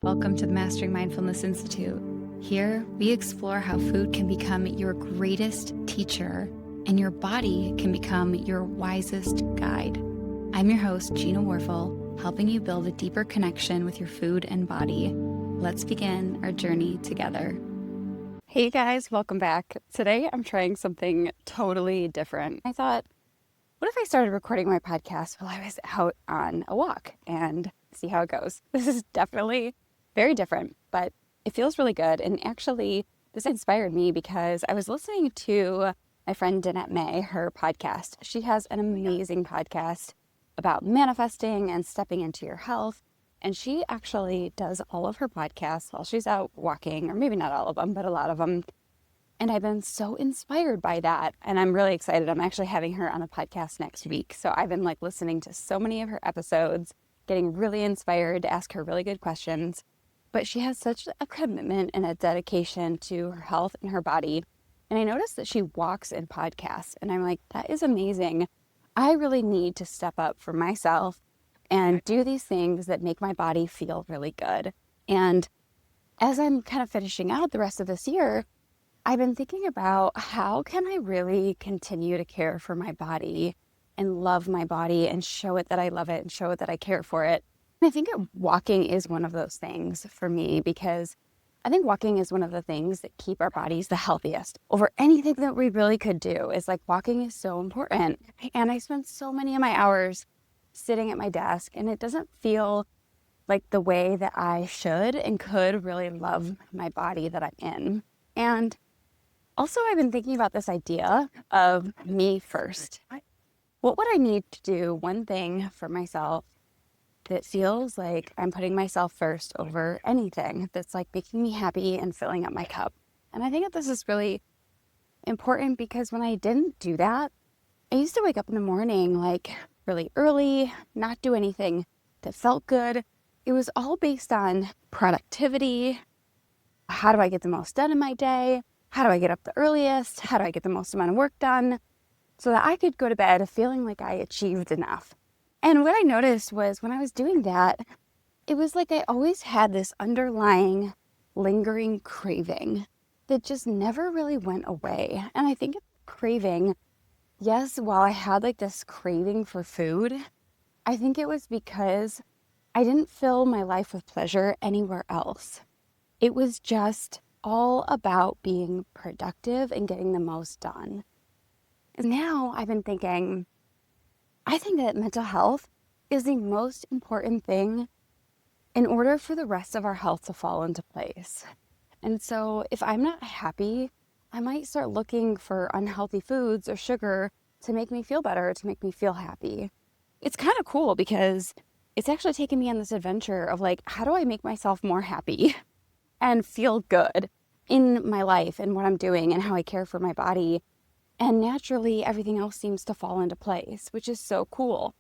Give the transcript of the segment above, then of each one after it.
Welcome to the Mastering Mindfulness Institute. Here, we explore how food can become your greatest teacher and your body can become your wisest guide. I'm your host, Gina Warfel, helping you build a deeper connection with your food and body. Let's begin our journey together. Hey guys, welcome back. Today, I'm trying something totally different. I thought, what if I started recording my podcast while I was out on a walk and see how it goes? This is definitely very different, but it feels really good. And actually, this inspired me because I was listening to my friend Danette May, her podcast. She has an amazing podcast about manifesting and stepping into your health. And she actually does all of her podcasts while she's out walking, or maybe not all of them, but a lot of them. And I've been so inspired by that. And I'm really excited. I'm actually having her on a podcast next week. So I've been listening to so many of her episodes, getting really inspired to ask her really good questions. But she has such a commitment and a dedication to her health and her body. And I noticed that she walks in podcasts. And I'm like, that is amazing. I really need to step up for myself and do these things that make my body feel really good. And as I'm kind of finishing out the rest of this year, I've been thinking about how can I really continue to care for my body and love my body and show it that I love it and show it that I care for it. And I think walking is one of those things for me because I think walking is one of the things that keep our bodies the healthiest over anything that we really could do. Is walking is so important. And I spend so many of my hours sitting at my desk and it doesn't feel like the way that I should and could really love my body that I'm in. And also I've been thinking about this idea of me first. What would I need to do one thing for myself that feels like I'm putting myself first over anything that's making me happy and filling up my cup? And I think that this is really important because when I didn't do that, I used to wake up in the morning really early, not do anything that felt good. It was all based on productivity. How do I get the most done in my day? How do I get up the earliest? How do I get the most amount of work done so that I could go to bed feeling like I achieved enough? And what I noticed was when I was doing that, it was like I always had this underlying, lingering craving that just never really went away. And I think craving, yes, while I had this craving for food, I think it was because I didn't fill my life with pleasure anywhere else. It was just all about being productive and getting the most done. And now I've been thinking, I think that mental health is the most important thing in order for the rest of our health to fall into place. And so if I'm not happy, I might start looking for unhealthy foods or sugar to make me feel better, to make me feel happy. It's kind of cool because it's actually taken me on this adventure of how do I make myself more happy and feel good in my life and what I'm doing and how I care for my body. And naturally, everything else seems to fall into place, which is so cool.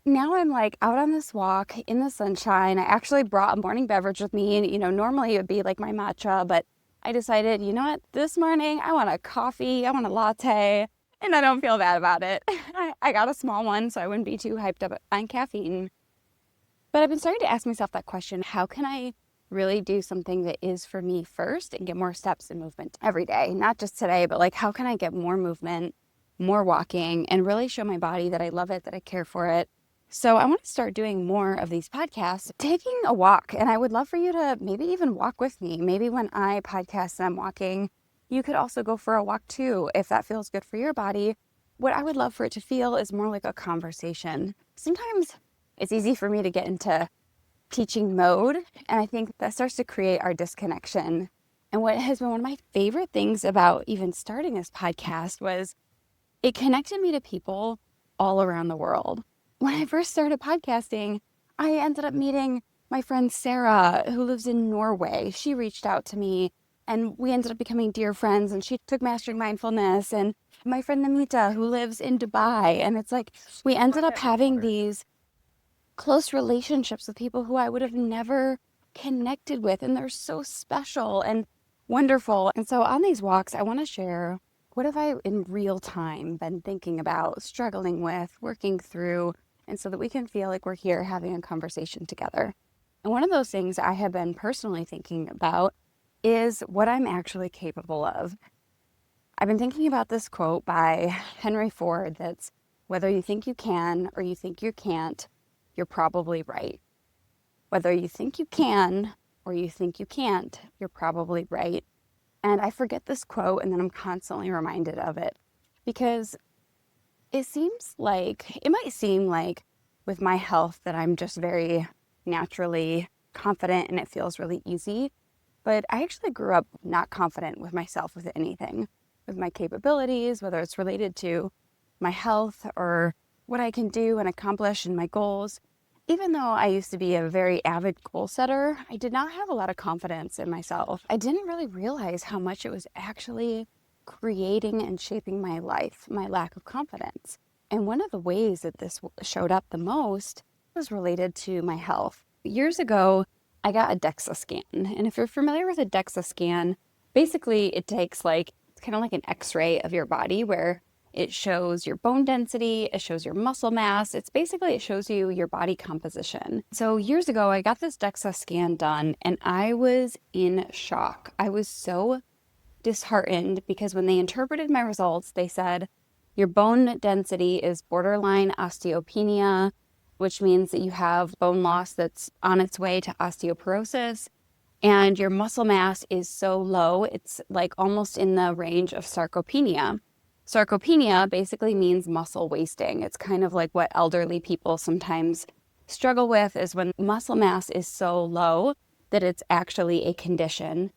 Now I'm out on this walk in the sunshine. I actually brought a morning beverage with me. And, normally it would be my matcha, but I decided, you know what, this morning I want a coffee, I want a latte, and I don't feel bad about it. I got a small one, so I wouldn't be too hyped up on caffeine. But I've been starting to ask myself that question, how can I really do something that is for me first and get more steps and movement every day? Not just today, but how can I get more movement, more walking, and really show my body that I love it, that I care for it? So I want to start doing more of these podcasts, taking a walk. And I would love for you to maybe even walk with me. Maybe when I podcast and I'm walking, you could also go for a walk too, if that feels good for your body. What I would love for it to feel is more like a conversation. Sometimes it's easy for me to get into teaching mode, and I think that starts to create our disconnection. And what has been one of my favorite things about even starting this podcast was it connected me to people all around the world. When I first started podcasting, I ended up meeting my friend Sarah, who lives in Norway. She reached out to me and we ended up becoming dear friends, and she took Mastering Mindfulness. And my friend Namita, who lives in Dubai, and it's we ended up having these close relationships with people who I would have never connected with, and they're so special and wonderful. And so on these walks, I want to share, what have I in real time been thinking about, struggling with, working through, and so that we can feel like we're here having a conversation together. And one of those things I have been personally thinking about is what I'm actually capable of. I've been thinking about this quote by Henry Ford that's, whether you think you can or you think you can't, you're probably right. Whether you think you can or you think you can't, you're probably right. And I forget this quote and then I'm constantly reminded of it because it might seem like with my health that I'm just very naturally confident and it feels really easy. But I actually grew up not confident with myself with anything, with my capabilities, whether it's related to my health or what I can do and accomplish and my goals. Even though I used to be a very avid goal setter, I did not have a lot of confidence in myself. I didn't really realize how much it was actually creating and shaping my life, my lack of confidence. And one of the ways that this showed up the most was related to my health. Years ago, I got a DEXA scan. And if you're familiar with a DEXA scan, basically it takes it's kind of like an x-ray of your body where it shows your bone density, it shows your muscle mass. It shows you your body composition. So years ago, I got this DEXA scan done and I was in shock. I was so disheartened because when they interpreted my results, they said, your bone density is borderline osteopenia, which means that you have bone loss that's on its way to osteoporosis. And your muscle mass is so low, it's like almost in the range of sarcopenia. Sarcopenia basically means muscle wasting. It's kind of like what elderly people sometimes struggle with, is when muscle mass is so low that it's actually a condition.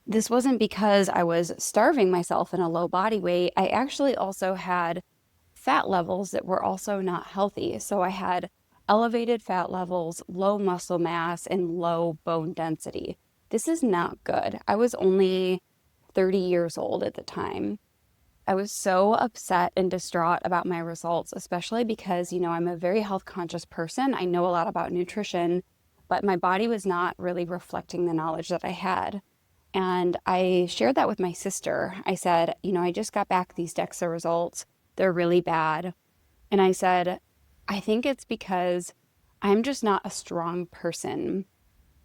This wasn't because I was starving myself in a low body weight. I actually also had fat levels that were also not healthy. So I had elevated fat levels, low muscle mass, and low bone density. This is not good. I was only 30 years old at the time. I was so upset and distraught about my results, especially because, I'm a very health conscious person. I know a lot about nutrition, but my body was not really reflecting the knowledge that I had. And I shared that with my sister. I said, I just got back these DEXA results. They're really bad. And I said, I think it's because I'm just not a strong person.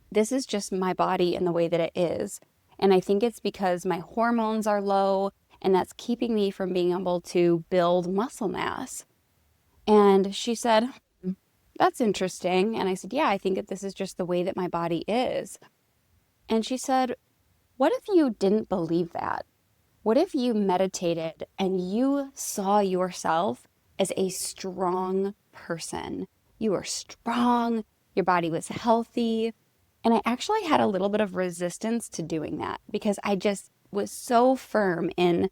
This is just my body and the way that it is. And I think it's because my hormones are low and that's keeping me from being able to build muscle mass. And she said, that's interesting. And I said, yeah, I think that this is just the way that my body is. And she said, what if you didn't believe that? What if you meditated and you saw yourself as a strong person? You were strong, your body was healthy. And I actually had a little bit of resistance to doing that because I just was so firm in,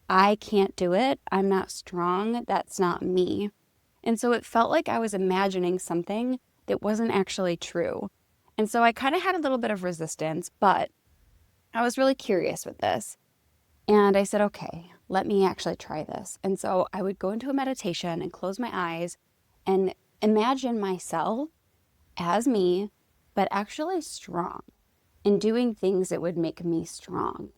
I can't do it. I'm not strong. That's not me. And so it felt like I was imagining something that wasn't actually true. And so I kind of had a little bit of resistance, but I was really curious with this. And I said, okay, let me actually try this. And so I would go into a meditation and close my eyes and imagine myself as me, but actually strong and doing things that would make me strong.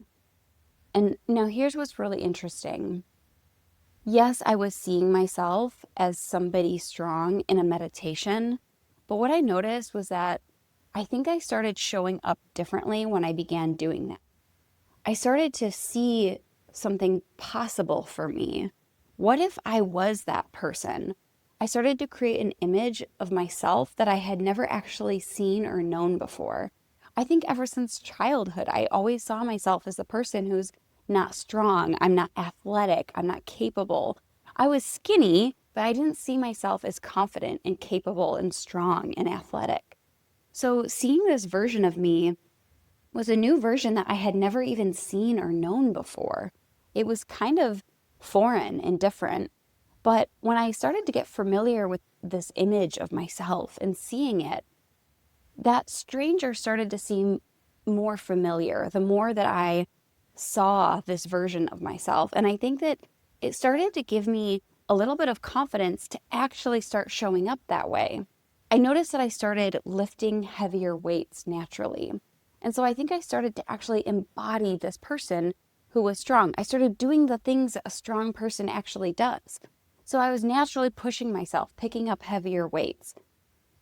And now here's what's really interesting. Yes, I was seeing myself as somebody strong in a meditation, but what I noticed was that I think I started showing up differently when I began doing that. I started to see something possible for me. What if I was that person? I started to create an image of myself that I had never actually seen or known before. I think ever since childhood, I always saw myself as a person who's not strong. I'm not athletic. I'm not capable. I was skinny, but I didn't see myself as confident and capable and strong and athletic. So seeing this version of me was a new version that I had never even seen or known before. It was kind of foreign and different. But when I started to get familiar with this image of myself and seeing it, that stranger started to seem more familiar the more that I saw this version of myself. And I think that it started to give me a little bit of confidence to actually start showing up that way. I noticed that I started lifting heavier weights naturally. And so I think I started to actually embody this person who was strong. I started doing the things that a strong person actually does. So I was naturally pushing myself, picking up heavier weights.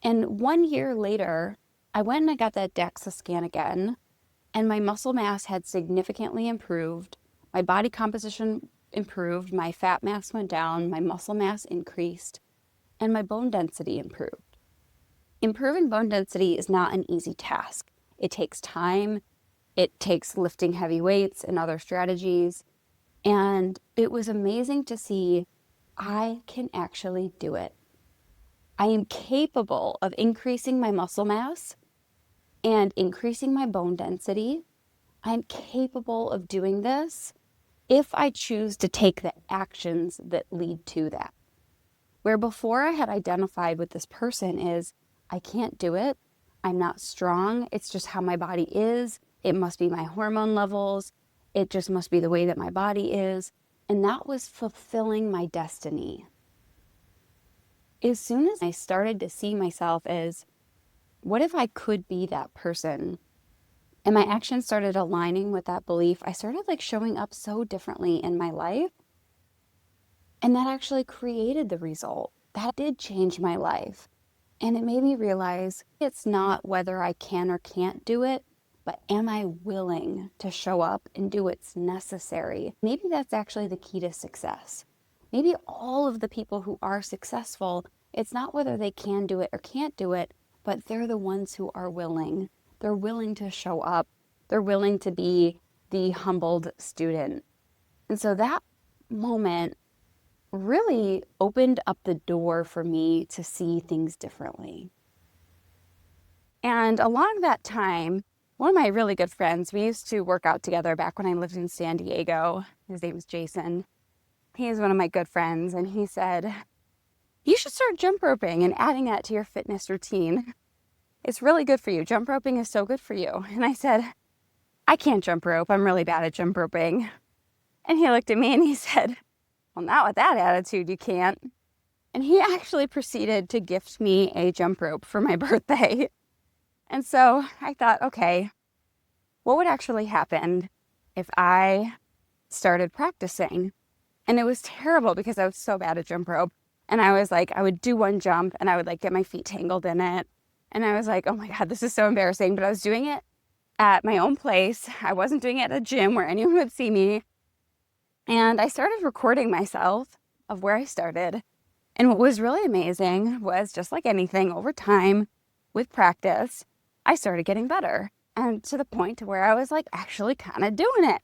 And 1 year later, I went and I got that DEXA scan again, and my muscle mass had significantly improved. My body composition improved, my fat mass went down, my muscle mass increased, and my bone density improved. Improving bone density is not an easy task. It takes time, it takes lifting heavy weights and other strategies, and it was amazing to see I can actually do it. I am capable of increasing my muscle mass and increasing my bone density. I'm capable of doing this if I choose to take the actions that lead to that. Where before I had identified with this person is, I can't do it. I'm not strong. It's just how my body is. It must be my hormone levels. It just must be the way that my body is. And that was fulfilling my destiny. As soon as I started to see myself as, what if I could be that person? And my actions started aligning with that belief. I started showing up so differently in my life. And that actually created the result. That did change my life. And it made me realize it's not whether I can or can't do it, but am I willing to show up and do what's necessary? Maybe that's actually the key to success. Maybe all of the people who are successful, it's not whether they can do it or can't do it, but they're the ones who are willing. They're willing to show up. They're willing to be the humbled student. And so that moment really opened up the door for me to see things differently. And along that time, one of my really good friends, we used to work out together back when I lived in San Diego. His name was Jason. He is one of my good friends, and he said, you should start jump roping and adding that to your fitness routine. It's really good for you. Jump roping is so good for you. And I said, I can't jump rope. I'm really bad at jump roping. And he looked at me and he said, well, not with that attitude, you can't. And he actually proceeded to gift me a jump rope for my birthday. And so I thought, okay, what would actually happen if I started practicing? And it was terrible because I was so bad at jump rope. And I was I would do one jump and I would get my feet tangled in it. And I was oh my God, this is so embarrassing. But I was doing it at my own place. I wasn't doing it at a gym where anyone would see me. And I started recording myself of where I started. And what was really amazing was, just like anything, over time, with practice, I started getting better. And to the point to where I was actually kind of doing it.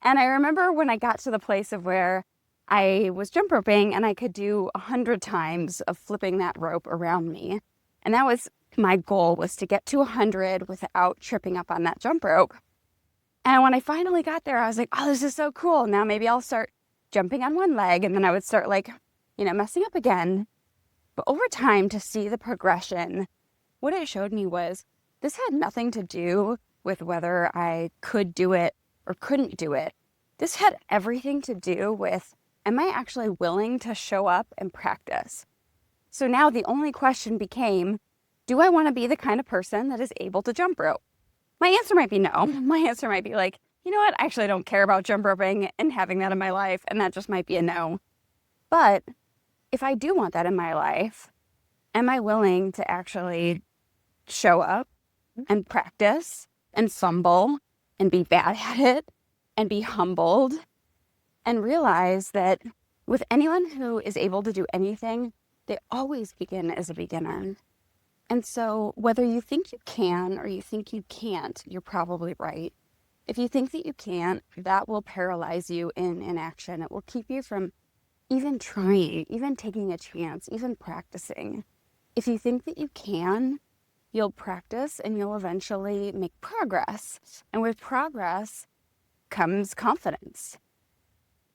And I remember when I got to the place of where I was jump roping and I could do 100 times of flipping that rope around me. And that was my goal, was to get to 100 without tripping up on that jump rope. And when I finally got there, I was oh, this is so cool. Now maybe I'll start jumping on one leg, and then I would start messing up again. But over time, to see the progression, what it showed me was this had nothing to do with whether I could do it or couldn't do it. This had everything to do with, am I actually willing to show up and practice? So now the only question became, do I want to be the kind of person that is able to jump rope? My answer might be no. My answer might be you know what? I actually don't care about jump roping and having that in my life, and that just might be a no. But if I do want that in my life, am I willing to actually show up and practice and fumble and be bad at it and be humbled and realize that with anyone who is able to do anything, they always begin as a beginner. And so whether you think you can or you think you can't, you're probably right. If you think that you can't, that will paralyze you in inaction. It will keep you from even trying, even taking a chance, even practicing. If you think that you can, you'll practice and you'll eventually make progress. And with progress comes confidence.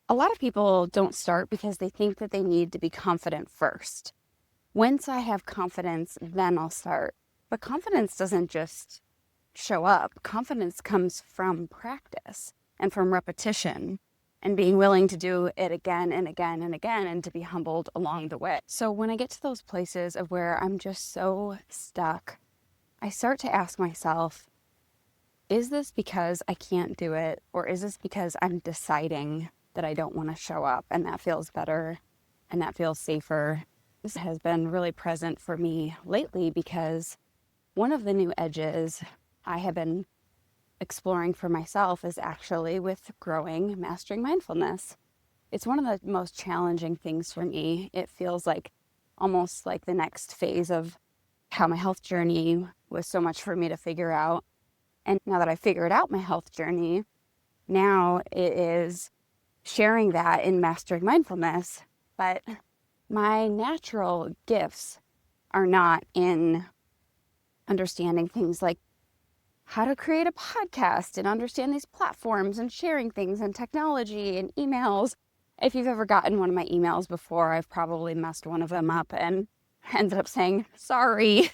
A lot of people don't start because they think that they need to be confident first. Once I have confidence, then I'll start. But confidence doesn't just show up. Confidence comes from practice and from repetition and being willing to do it again and again and again and to be humbled along the way. So when I get to those places of where I'm just so stuck, I start to ask myself, is this because I can't do it? Or is this because I'm deciding that I don't want to show up and that feels better and that feels safer? This has been really present for me lately because one of the new edges I have been exploring for myself is actually with growing Mastering Mindfulness. It's one of the most challenging things for me. It feels like almost like the next phase of how my health journey was so much for me to figure out. And now that I figured out my health journey, now it is sharing that in Mastering Mindfulness. But my natural gifts are not in understanding things like how to create a podcast and understand these platforms and sharing things and technology and emails. If you've ever gotten one of my emails before, I've probably messed one of them up and ended up saying, sorry.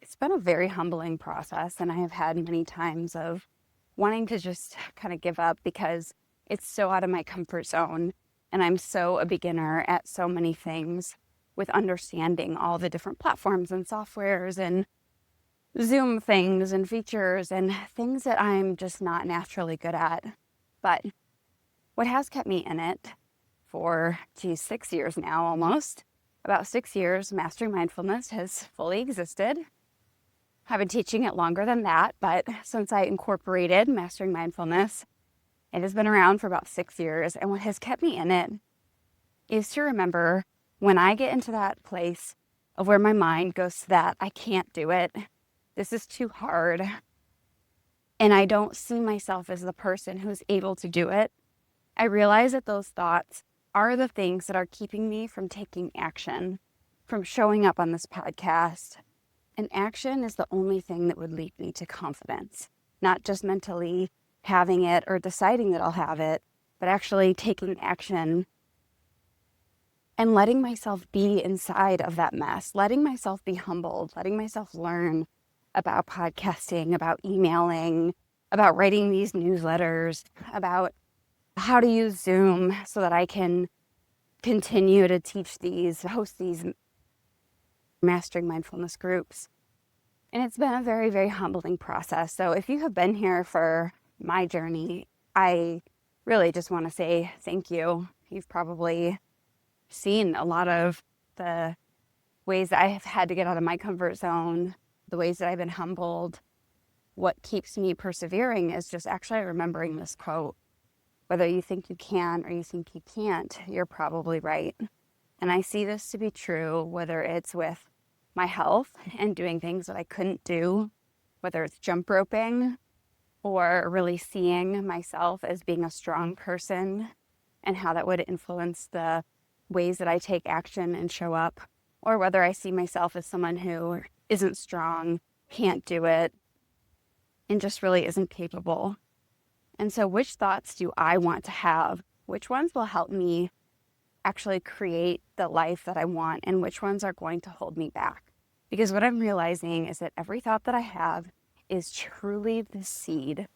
It's been a very humbling process, and I have had many times of wanting to just kind of give up because it's so out of my comfort zone, and I'm so a beginner at so many things with understanding all the different platforms and softwares and Zoom things and features and things that I'm just not naturally good at. But what has kept me in it for, 6 years now almost, about 6 years, Mastering Mindfulness has fully existed. I've been teaching it longer than that, but since I incorporated Mastering Mindfulness, it has been around for about 6 years. And what has kept me in it is to remember when I get into that place of where my mind goes to that, I can't do it. This is too hard. And I don't see myself as the person who's able to do it. I realize that those thoughts are the things that are keeping me from taking action, from showing up on this podcast. And action is the only thing that would lead me to confidence, not just mentally having it or deciding that I'll have it, but actually taking action and letting myself be inside of that mess, letting myself be humbled, letting myself learn about podcasting, about emailing, about writing these newsletters, about how to use Zoom so that I can continue to host these Mastering Mindfulness groups. And it's been a very, very humbling process. So if you have been here for my journey, I really just want to say thank you. You've probably seen a lot of the ways that I have had to get out of my comfort zone, the ways that I've been humbled. What keeps me persevering is just actually remembering this quote. Whether you think you can or you think you can't, you're probably right. And I see this to be true, whether it's with my health and doing things that I couldn't do, whether it's jump roping or really seeing myself as being a strong person and how that would influence the ways that I take action and show up, or whether I see myself as someone who isn't strong, can't do it, and just really isn't capable. And so which thoughts do I want to have? Which ones will help me actually create the life that I want, and which ones are going to hold me back? Because what I'm realizing is that every thought that I have is truly the seed.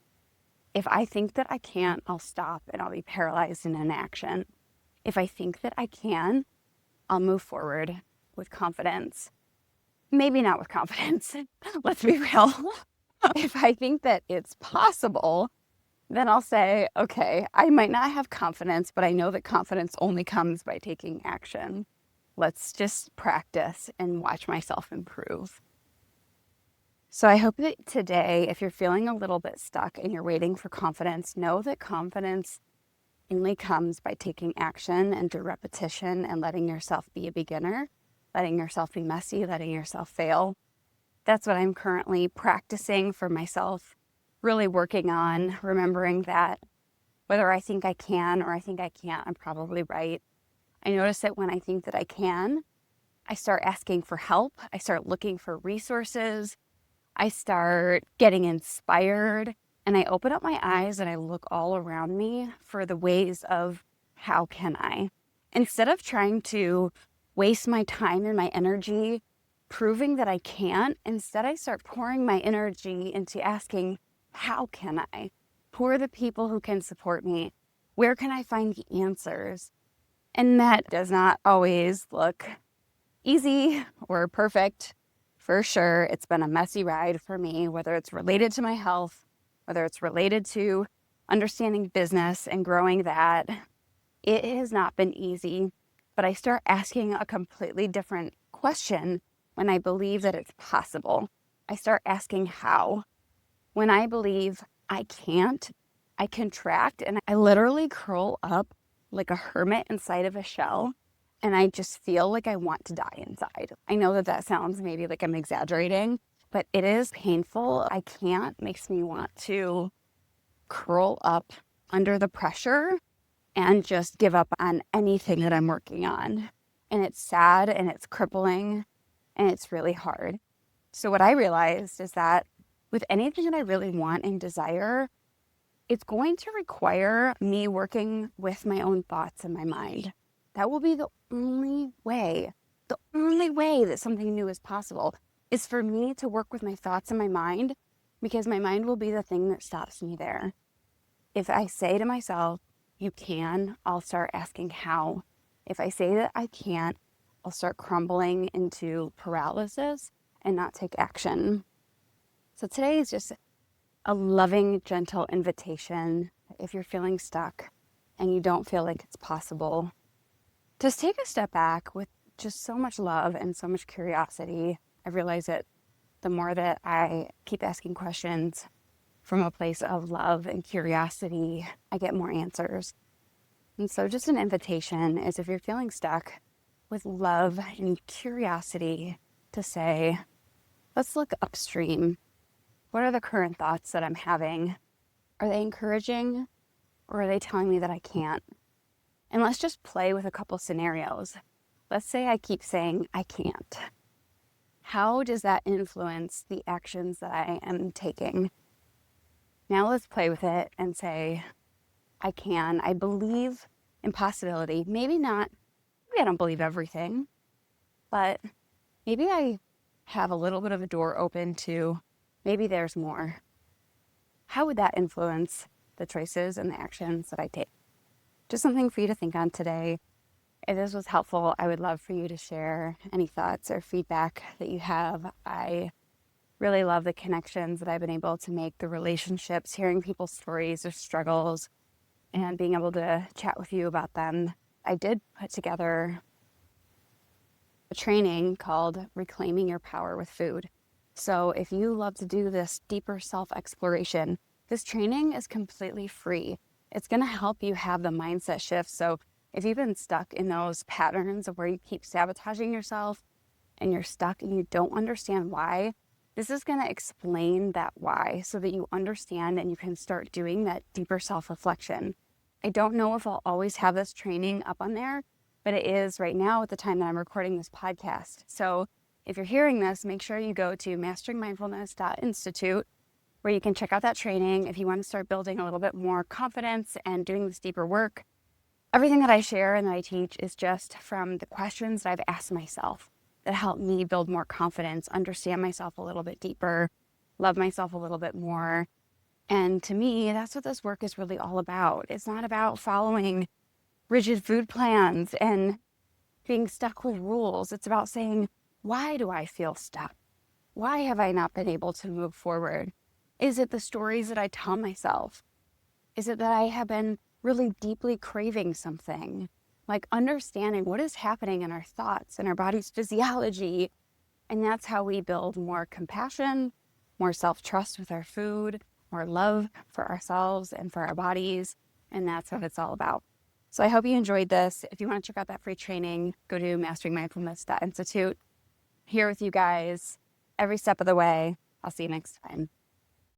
If I think that I can't, I'll stop and I'll be paralyzed in inaction. If I think that I can, I'll move forward with confidence. Maybe not with confidence. Let's be real. If I think that it's possible, then I'll say, okay, I might not have confidence, but I know that confidence only comes by taking action. Let's just practice and watch myself improve. So I hope that today, if you're feeling a little bit stuck and you're waiting for confidence, know that confidence only comes by taking action and through repetition and letting yourself be a beginner, letting yourself be messy, letting yourself fail. That's what I'm currently practicing for myself, really working on, remembering that whether I think I can or I think I can't, I'm probably right. I notice that when I think that I can, I start asking for help. I start looking for resources. I start getting inspired, and I open up my eyes and I look all around me for the ways of how can I? Instead of trying to waste my time and my energy proving that I can't, instead I start pouring my energy into asking, how can I? Who are the people who can support me? Where can I find the answers? And that does not always look easy or perfect. For sure, it's been a messy ride for me, whether it's related to my health, whether it's related to understanding business and growing that. It has not been easy, but I start asking a completely different question when I believe that it's possible. I start asking how. When I believe I can't, I contract and I literally curl up like a hermit inside of a shell. And I just feel like I want to die inside. I know that that sounds maybe like I'm exaggerating, but it is painful. I can't makes me want to curl up under the pressure and just give up on anything that I'm working on. And it's sad and it's crippling and it's really hard. So what I realized is that with anything that I really want and desire, it's going to require me working with my own thoughts in my mind. That will be the only way that something new is possible is for me to work with my thoughts in my mind, because my mind will be the thing that stops me there. If I say to myself, you can, I'll start asking how. If I say that I can't, I'll start crumbling into paralysis and not take action. So today is just a loving, gentle invitation. If you're feeling stuck and you don't feel like it's possible, just take a step back with just so much love and so much curiosity. I realize that the more that I keep asking questions from a place of love and curiosity, I get more answers. And so just an invitation is, if you're feeling stuck, with love and curiosity, to say, let's look upstream. What are the current thoughts that I'm having? Are they encouraging, or are they telling me that I can't? And let's just play with a couple scenarios. Let's say I keep saying I can't. How does that influence the actions that I am taking? Now let's play with it and say, I can. I believe in possibility. Maybe not, maybe I don't believe everything, but maybe I have a little bit of a door open to maybe there's more. How would that influence the choices and the actions that I take? Just something for you to think on today. If this was helpful, I would love for you to share any thoughts or feedback that you have. I really love the connections that I've been able to make, the relationships, hearing people's stories or struggles, and being able to chat with you about them. I did put together a training called Reclaiming Your Power with Food. So if you love to do this deeper self-exploration, this training is completely free. It's going to help you have the mindset shift. So if you've been stuck in those patterns of where you keep sabotaging yourself and you're stuck and you don't understand why, this is going to explain that why, so that you understand and you can start doing that deeper self-reflection. I don't know if I'll always have this training up on there, but it is right now at the time that I'm recording this podcast. So if you're hearing this, make sure you go to masteringmindfulness.institute, where you can check out that training if you want to start building a little bit more confidence and doing this deeper work. Everything that I share and that I teach is just from the questions that I've asked myself that help me build more confidence, understand myself a little bit deeper, love myself a little bit more. And to me, that's what this work is really all about. It's not about following rigid food plans and being stuck with rules. It's about saying, why do I feel stuck? Why have I not been able to move forward? Is it the stories that I tell myself? Is it that I have been really deeply craving something? Like understanding what is happening in our thoughts and our body's physiology. And that's how we build more compassion, more self-trust with our food, more love for ourselves and for our bodies. And that's what it's all about. So I hope you enjoyed this. If you want to check out that free training, go to masteringmindfulness.institute. Here with you guys every step of the way. I'll see you next time.